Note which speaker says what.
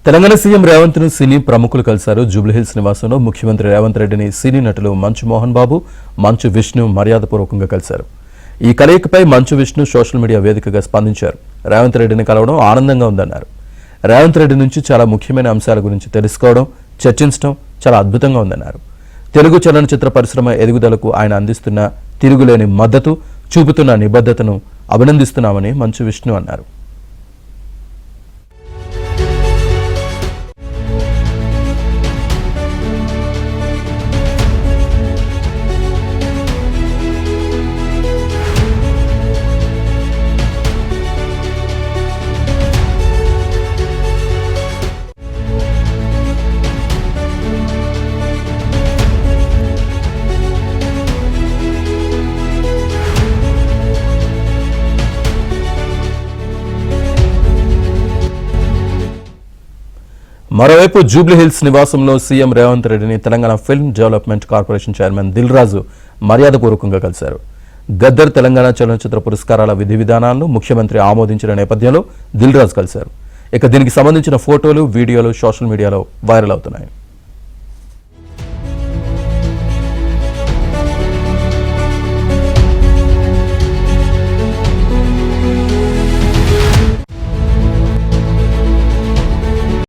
Speaker 1: Telangana CM Revanth ను సినీ ప్రముఖులు కలిశారు. జూబ్లీహిల్స్ నివాసంలో ముఖ్యమంత్రి రేవంత్ రెడ్డిని సినీ నటులు మంచు మోహన్ బాబు, మంచు విష్ణు మర్యాదపూర్వకంగా కలిశారు. ఈ కలయికపై మంచు విష్ణు సోషల్ మీడియా వేదికగా స్పందించారు. రేవంత్ రెడ్డిని కలవడం ఆనందంగా ఉందన్నారు. రేవంత్ రెడ్డి నుంచి చాలా ముఖ్యమైన అంశాల గురించి తెలుసుకోవడం, చర్చించడం చాలా అద్భుతంగా ఉందన్నారు. తెలుగు చలనచిత్ర పరిశ్రమ ఎదుగుదలకు ఆయన అందిస్తున్న తిరుగులేని మద్దతు, చూపుతున్న నిబద్ధతను అభినందిస్తున్నామని మంచు విష్ణు అన్నారు. మరోవైపు జూబ్లీహిల్స్ నివాసంలో సీఎం రేవంత్ రెడ్డిని Telangana film development corporation chairman Dil Raju మర్యాదపూర్వకంగా కలిశారు. గద్దర్ తెలంగాణ చలనచిత్ర పురస్కారాల విధి విధానాలను ముఖ్యమంత్రి ఆమోదించిన నేపథ్యంలో దిల్ రాజు కలిశారు. ఇక దీనికి సంబంధించిన ఫోటోలు, వీడియోలు సోషల్ మీడియాలో వైరల్ అవుతున్నాయి.